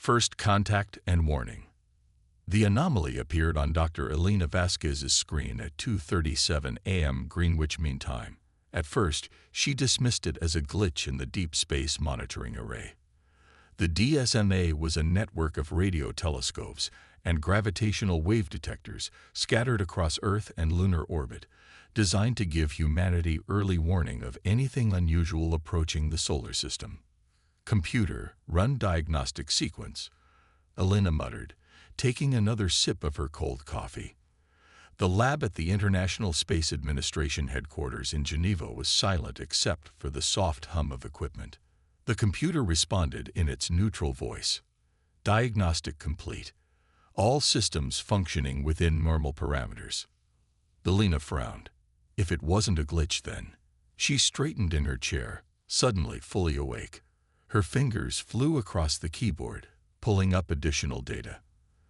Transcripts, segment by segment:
First contact and warning. The anomaly appeared on Dr. Elena Vasquez's screen at 2:37 a.m. Greenwich Mean Time. At first, she dismissed it as a glitch in the Deep Space Monitoring Array. The DSMA was a network of radio telescopes and gravitational wave detectors scattered across Earth and lunar orbit, designed to give humanity early warning of anything unusual approaching the solar system. Computer, run diagnostic sequence, Elena muttered, taking another sip of her cold coffee. The lab at the International Space Administration headquarters in Geneva was silent except for the soft hum of equipment. The computer responded in its neutral voice. Diagnostic complete. All systems functioning within normal parameters. Elena frowned. If it wasn't a glitch then. She straightened in her chair, suddenly fully awake. Her fingers flew across the keyboard, pulling up additional data.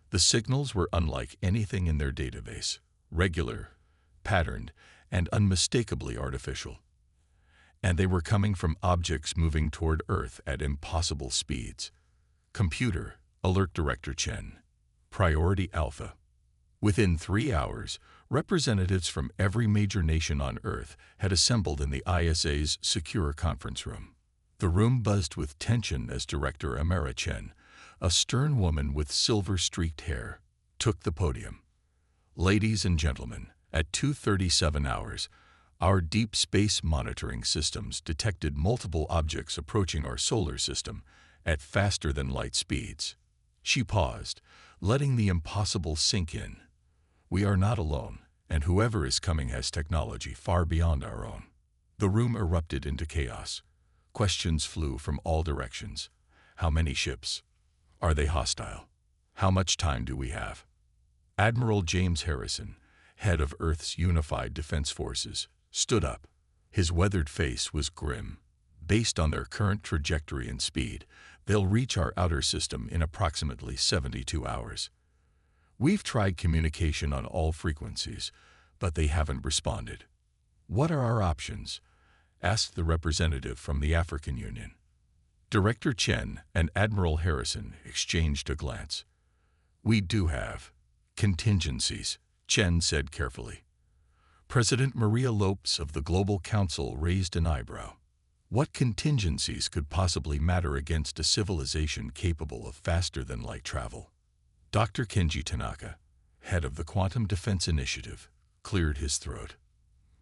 The signals were unlike anything in their database, regular, patterned, and unmistakably artificial. And they were coming from objects moving toward Earth at impossible speeds. Computer, alert Director Chen. Priority Alpha. Within 3 hours, representatives from every major nation on Earth had assembled in the ISA's secure conference room. The room buzzed with tension as Director Amara Chen, a stern woman with silver-streaked hair, took the podium. Ladies and gentlemen, at 2:37 hours, our deep space monitoring systems detected multiple objects approaching our solar system at faster-than-light speeds. She paused, letting the impossible sink in. We are not alone, and whoever is coming has technology far beyond our own. The room erupted into chaos. Questions flew from all directions. How many ships? Are they hostile? How much time do we have? Admiral James Harrison, head of Earth's Unified Defense Forces, stood up. His weathered face was grim. Based on their current trajectory and speed, they'll reach our outer system in approximately 72 hours. We've tried communication on all frequencies, but they haven't responded. What are our options? Asked the representative from the African Union. Director Chen and Admiral Harrison exchanged a glance. We do have contingencies, Chen said carefully. President Maria Lopes of the Global Council raised an eyebrow. What contingencies could possibly matter against a civilization capable of faster-than-light travel? Dr. Kenji Tanaka, head of the Quantum Defense Initiative, cleared his throat.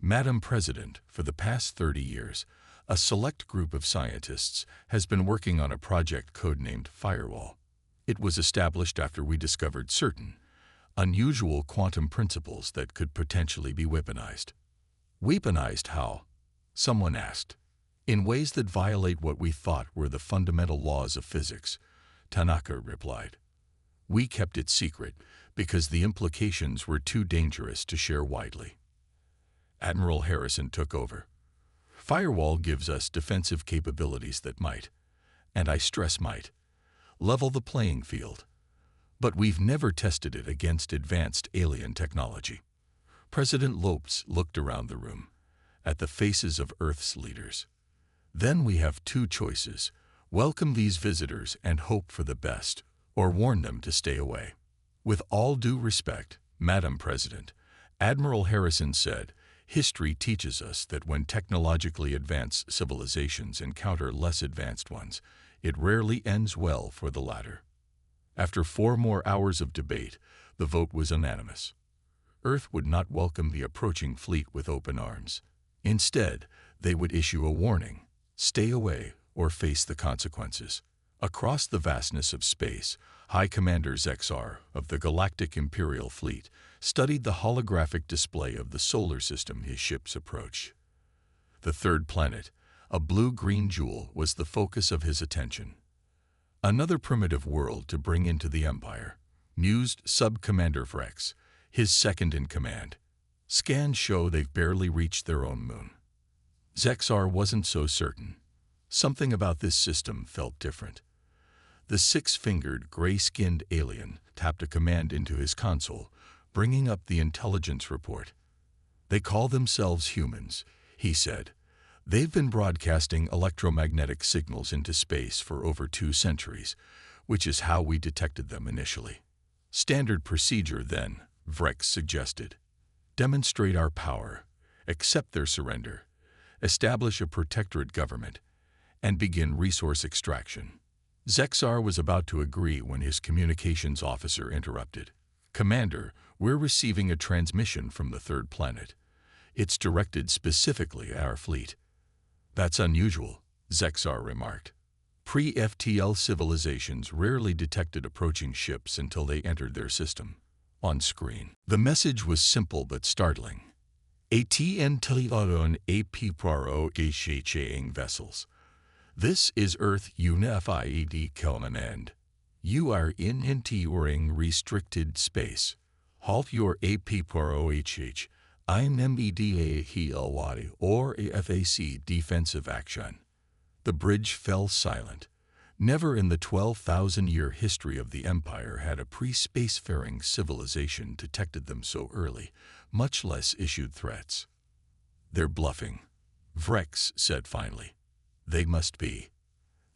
Madam President, for the past 30 years, a select group of scientists has been working on a project codenamed Firewall. It was established after we discovered certain, unusual quantum principles that could potentially be weaponized. Weaponized how? Someone asked. In ways that violate what we thought were the fundamental laws of physics, Tanaka replied. We kept it secret because the implications were too dangerous to share widely. Admiral Harrison took over. Firewall gives us defensive capabilities that might, and I stress might, level the playing field. But we've never tested it against advanced alien technology. President Lopes looked around the room, at the faces of Earth's leaders. Then we have two choices: welcome these visitors and hope for the best, or warn them to stay away. With all due respect, Madam President, Admiral Harrison said, history teaches us that when technologically advanced civilizations encounter less advanced ones, it rarely ends well for the latter. After 4 more hours of debate, the vote was unanimous. Earth would not welcome the approaching fleet with open arms. Instead, they would issue a warning: stay away or face the consequences. Across the vastness of space, High Commander Zexar of the Galactic Imperial Fleet studied the holographic display of the solar system his ships approached. The third planet, a blue-green jewel, was the focus of his attention. Another primitive world to bring into the Empire, mused Sub-Commander Vrex, his second-in-command. Scans show they've barely reached their own moon. Zexar wasn't so certain. Something about this system felt different. The 6-fingered, gray-skinned alien tapped a command into his console, bringing up the intelligence report. They call themselves humans, he said. They've been broadcasting electromagnetic signals into space for over 2 centuries. which is how we detected them initially. Standard procedure, then, Vrex suggested. Demonstrate our power, accept their surrender, establish a protectorate government, and begin resource extraction. Zexar was about to agree when his communications officer interrupted. Commander, we're receiving a transmission from the third planet. It's directed specifically at our fleet. That's unusual, Zexar remarked. Pre-FTL civilizations rarely detected approaching ships until they entered their system. On screen, the message was simple but startling. ATN Teliodon AP Praro Geshachang vessels. This is Earth UNFIED command. You are in entering restricted space. Halt your AP Praro HH. I'm MEDA HELY or AFAC defensive action. The bridge fell silent. Never in the 12,000-year history of the Empire had a pre-spacefaring civilization detected them so early, much less issued threats. They're bluffing, Vrex said finally. They must be.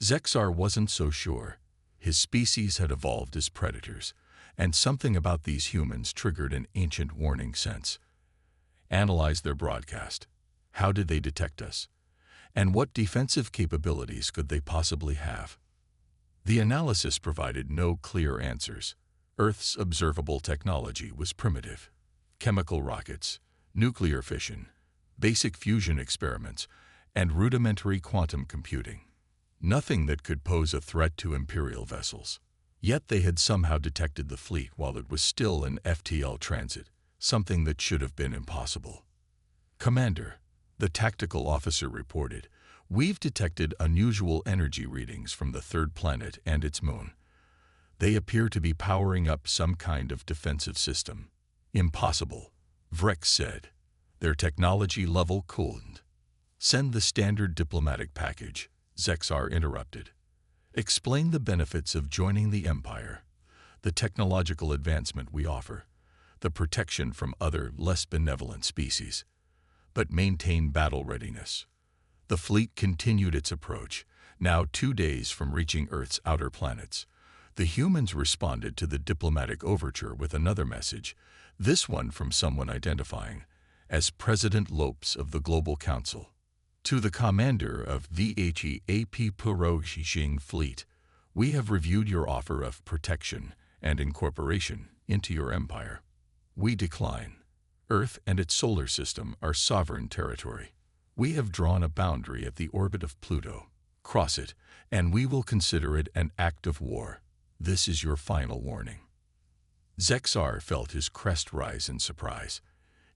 Zexar wasn't so sure. His species had evolved as predators, and something about these humans triggered an ancient warning sense. Analyze their broadcast. How did they detect us? And what defensive capabilities could they possibly have? The analysis provided no clear answers. Earth's observable technology was primitive. Chemical rockets, nuclear fission, basic fusion experiments, and rudimentary quantum computing. Nothing that could pose a threat to Imperial vessels. Yet they had somehow detected the fleet while it was still in FTL transit, something that should have been impossible. Commander, the tactical officer reported, we've detected unusual energy readings from the third planet and its moon. They appear to be powering up some kind of defensive system. Impossible, Vrex said. Their technology level cooled. Send the standard diplomatic package, Zexar interrupted. Explain the benefits of joining the Empire, the technological advancement we offer, the protection from other, less benevolent species, but maintain battle readiness. The fleet continued its approach, now 2 days from reaching Earth's outer planets. The humans responded to the diplomatic overture with another message, this one from someone identifying as President Lopes of the Global Council. To the commander of VHEAP Puro-Xixing Fleet, we have reviewed your offer of protection and incorporation into your empire. We decline. Earth and its solar system are sovereign territory. We have drawn a boundary at the orbit of Pluto. Cross it, and we will consider it an act of war. This is your final warning. Zexar felt his crest rise in surprise.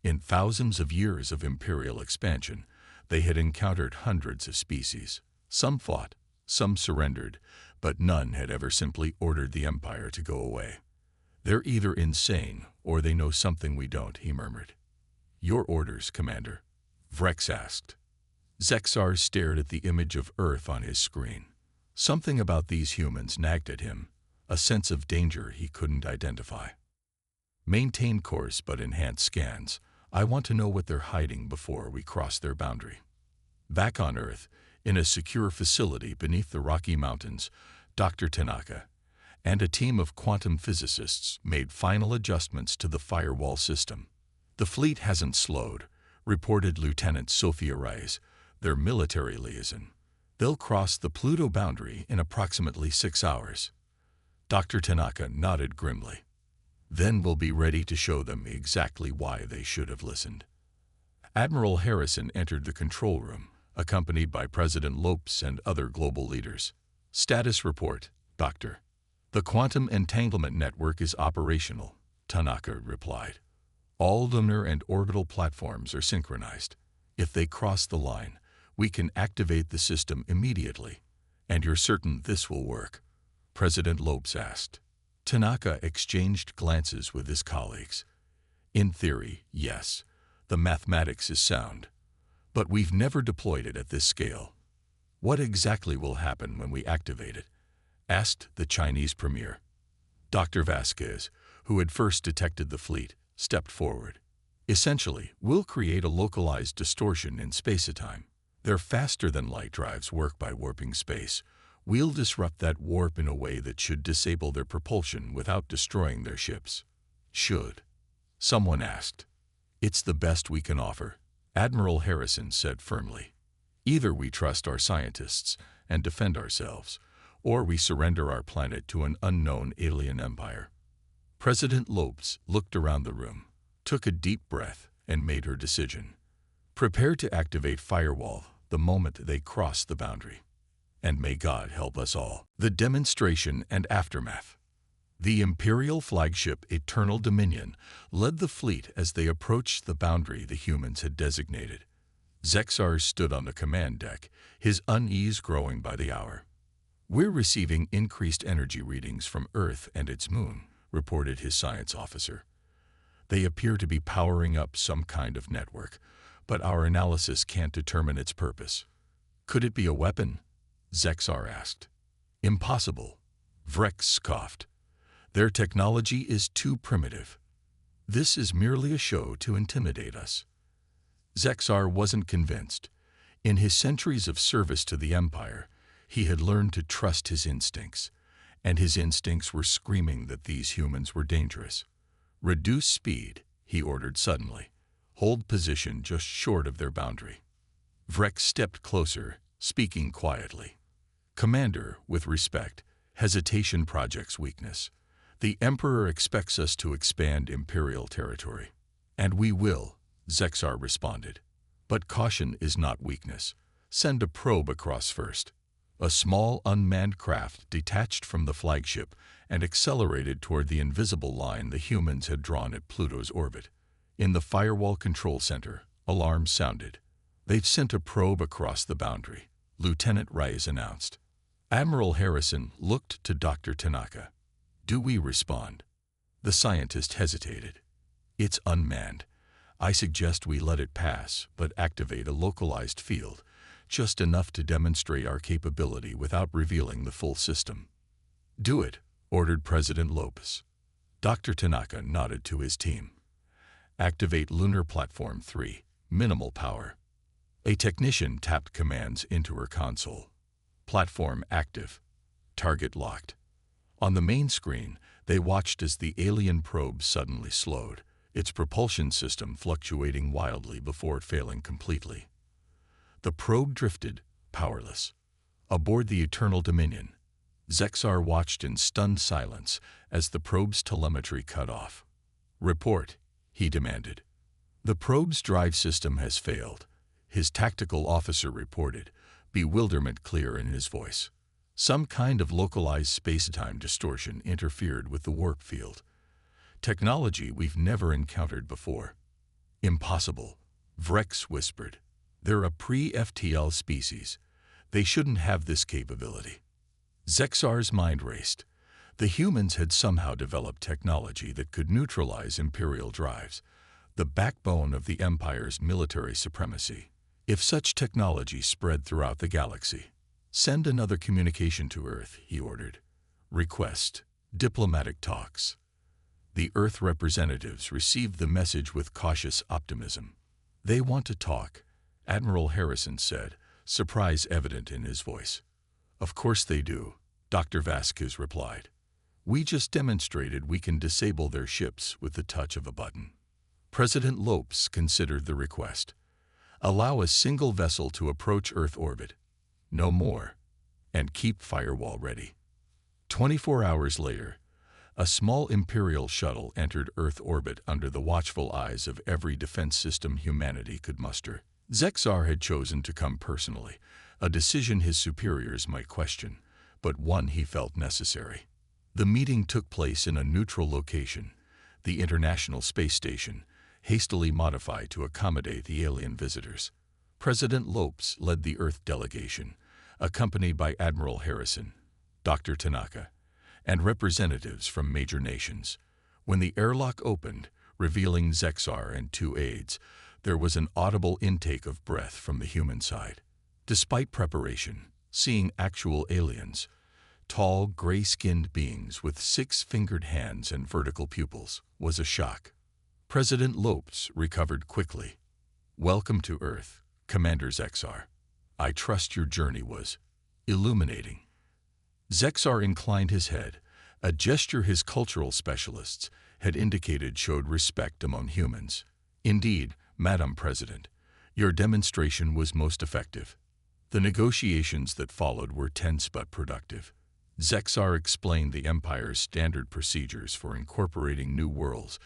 In thousands of years of imperial expansion, they had encountered hundreds of species. Some fought, some surrendered, but none had ever simply ordered the Empire to go away. They're either insane or they know something we don't, he murmured. Your orders, Commander, Vrex asked. Zexar stared at the image of Earth on his screen. Something about these humans nagged at him, a sense of danger he couldn't identify. Maintain course but enhance scans. I want to know what they're hiding before we cross their boundary. Back on Earth, in a secure facility beneath the Rocky Mountains, Dr. Tanaka and a team of quantum physicists made final adjustments to the firewall system. The fleet hasn't slowed, reported Lieutenant Sophia Rice, their military liaison. They'll cross the Pluto boundary in approximately 6 hours. Dr. Tanaka nodded grimly. Then we'll be ready to show them exactly why they should have listened. Admiral Harrison entered the control room, accompanied by President Lopes and other global leaders. Status report, Doctor. The quantum entanglement network is operational, Tanaka replied. All lunar and orbital platforms are synchronized. If they cross the line, we can activate the system immediately. And you're certain this will work? President Lopes asked. Tanaka exchanged glances with his colleagues. In theory, yes, the mathematics is sound. But we've never deployed it at this scale. What exactly will happen when we activate it? Asked the Chinese premier. Dr. Vasquez, who had first detected the fleet, stepped forward. Essentially, we'll create a localized distortion in space-time. Their faster-than-light drives work by warping space, We'll disrupt that warp in a way that should disable their propulsion without destroying their ships. Should? Someone asked. It's the best we can offer, Admiral Harrison said firmly. Either we trust our scientists and defend ourselves, or we surrender our planet to an unknown alien empire. President Lopes looked around the room, took a deep breath, and made her decision. Prepare to activate Firewall the moment they cross the boundary. And may God help us all. The demonstration and aftermath. The Imperial flagship Eternal Dominion led the fleet as they approached the boundary the humans had designated. Zexar stood on the command deck, his unease growing by the hour. We're receiving increased energy readings from Earth and its moon, reported his science officer. They appear to be powering up some kind of network, but our analysis can't determine its purpose. Could it be a weapon? Zexar asked. Impossible, Vrex scoffed. Their technology is too primitive. This is merely a show to intimidate us. Zexar wasn't convinced. In his centuries of service to the Empire, he had learned to trust his instincts, and his instincts were screaming that these humans were dangerous. Reduce speed, he ordered suddenly. Hold position just short of their boundary. Vrex stepped closer, speaking quietly. Commander, with respect, hesitation projects weakness. The Emperor expects us to expand Imperial territory. And we will, Zexar responded. But caution is not weakness. Send a probe across first. A small unmanned craft detached from the flagship and accelerated toward the invisible line the humans had drawn at Pluto's orbit. In the Firewall control center, alarms sounded. They've sent a probe across the boundary, Lieutenant Reyes announced. Admiral Harrison looked to Dr. Tanaka. Do we respond? The scientist hesitated. It's unmanned. I suggest we let it pass, but activate a localized field, just enough to demonstrate our capability without revealing the full system. Do it, ordered President Lopes. Dr. Tanaka nodded to his team. Activate Lunar Platform 3, minimal power. A technician tapped commands into her console. Platform active. Target locked. On the main screen, they watched as the alien probe suddenly slowed, its propulsion system fluctuating wildly before failing completely. The probe drifted, powerless. Aboard the Eternal Dominion, Zexar watched in stunned silence as the probe's telemetry cut off. Report, he demanded. The probe's drive system has failed, his tactical officer reported, bewilderment clear in his voice. Some kind of localized space-time distortion interfered with the warp field. Technology we've never encountered before. Impossible, Vrex whispered. They're a pre-FTL species. They shouldn't have this capability. Zexar's mind raced. The humans had somehow developed technology that could neutralize Imperial drives, the backbone of the Empire's military supremacy. If such technology spread throughout the galaxy, send another communication to Earth, he ordered. Request, diplomatic talks. The Earth representatives received the message with cautious optimism. They want to talk, Admiral Harrison said, surprise evident in his voice. Of course they do, Dr. Vasquez replied. We just demonstrated we can disable their ships with the touch of a button. President Lopes considered the request. Allow a single vessel to approach Earth orbit. No more. And keep Firewall ready. 24 hours later, a small Imperial shuttle entered Earth orbit under the watchful eyes of every defense system humanity could muster. Zexar had chosen to come personally, a decision his superiors might question, but one he felt necessary. The meeting took place in a neutral location, the International Space Station, hastily modified to accommodate the alien visitors. President Lopes led the Earth delegation, accompanied by Admiral Harrison, Dr. Tanaka, and representatives from major nations. When the airlock opened, revealing Zexar and two aides, there was an audible intake of breath from the human side. Despite preparation, seeing actual aliens, tall, gray-skinned beings with six-fingered hands and vertical pupils, was a shock. President Lopes recovered quickly. Welcome to Earth, Commander Zexar. I trust your journey was illuminating. Zexar inclined his head, a gesture his cultural specialists had indicated showed respect among humans. Indeed, Madam President, your demonstration was most effective. The negotiations that followed were tense but productive. Zexar explained the Empire's standard procedures for incorporating new worlds,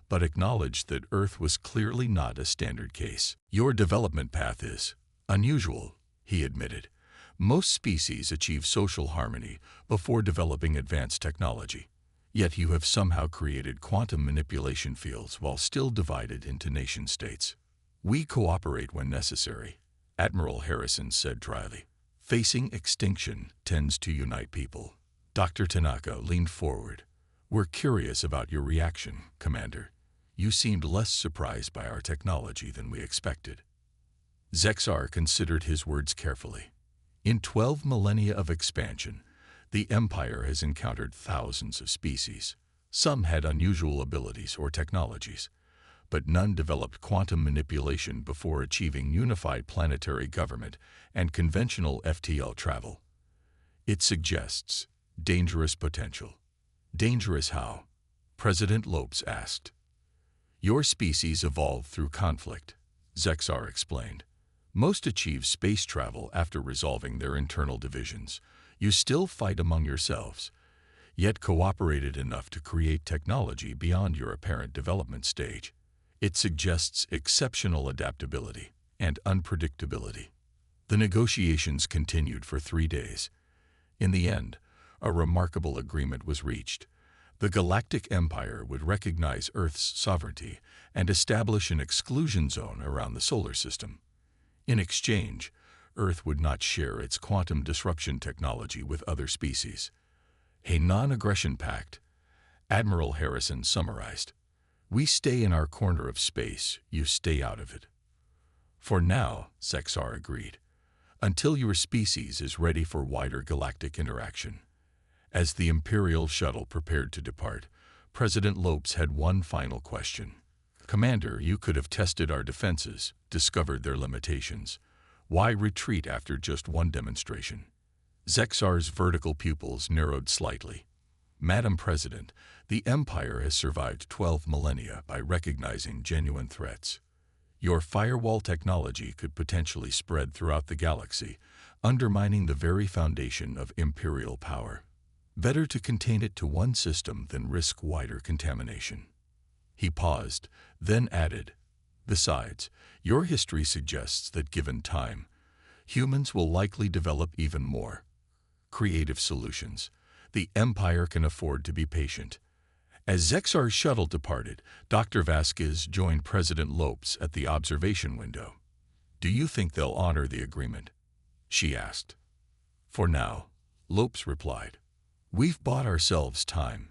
but acknowledged that Earth was clearly not a standard case. Your development path is unusual, he admitted. Most species achieve social harmony before developing advanced technology. Yet you have somehow created quantum manipulation fields while still divided into nation-states. We cooperate when necessary, Admiral Harrison said dryly. Facing extinction tends to unite people. Dr. Tanaka leaned forward. We're curious about your reaction, Commander. You seemed less surprised by our technology than we expected. Zexar considered his words carefully. In 12 millennia of expansion, the Empire has encountered thousands of species. Some had unusual abilities or technologies, but none developed quantum manipulation before achieving unified planetary government and conventional FTL travel. It suggests dangerous potential. Dangerous how? President Lopes asked. Your species evolved through conflict, Zexar explained. Most achieve space travel after resolving their internal divisions. You still fight among yourselves, yet cooperated enough to create technology beyond your apparent development stage. It suggests exceptional adaptability and unpredictability. The negotiations continued for 3 days. In the end, a remarkable agreement was reached. The Galactic Empire would recognize Earth's sovereignty and establish an exclusion zone around the solar system. In exchange, Earth would not share its quantum disruption technology with other species. A non-aggression pact, Admiral Harrison summarized. We stay in our corner of space, you stay out of it. For now, Zexar agreed, until your species is ready for wider galactic interaction. As the Imperial shuttle prepared to depart, President Lopes had one final question. Commander, you could have tested our defenses, discovered their limitations. Why retreat after just one demonstration? Zexar's vertical pupils narrowed slightly. Madam President, the Empire has survived 12 millennia by recognizing genuine threats. Your firewall technology could potentially spread throughout the galaxy, undermining the very foundation of Imperial power. Better to contain it to one system than risk wider contamination. He paused, then added, besides, your history suggests that given time, humans will likely develop even more creative solutions. The Empire can afford to be patient. As Zexar's shuttle departed, Dr. Vasquez joined President Lopes at the observation window. Do you think they'll honor the agreement? She asked. For now, Lopes replied. We've bought ourselves time.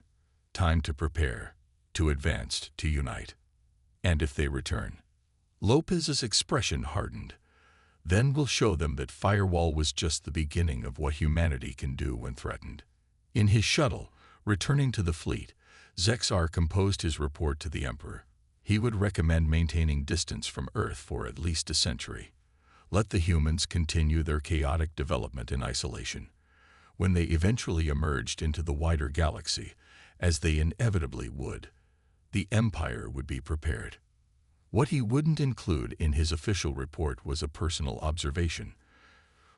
Time to prepare, to advance, to unite. And if they return? Lopez's expression hardened. Then we'll show them that Firewall was just the beginning of what humanity can do when threatened. In his shuttle, returning to the fleet, Zexar composed his report to the Emperor. He would recommend maintaining distance from Earth for at least a century. Let the humans continue their chaotic development in isolation. When they eventually emerged into the wider galaxy, as they inevitably would, the Empire would be prepared. What he wouldn't include in his official report was a personal observation.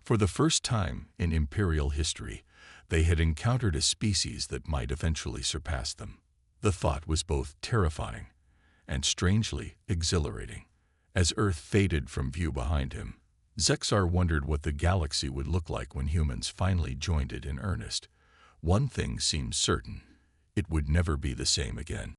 For the first time in Imperial history, they had encountered a species that might eventually surpass them. The thought was both terrifying and strangely exhilarating. As Earth faded from view behind him, Zexar wondered what the galaxy would look like when humans finally joined it in earnest. One thing seemed certain: it would never be the same again.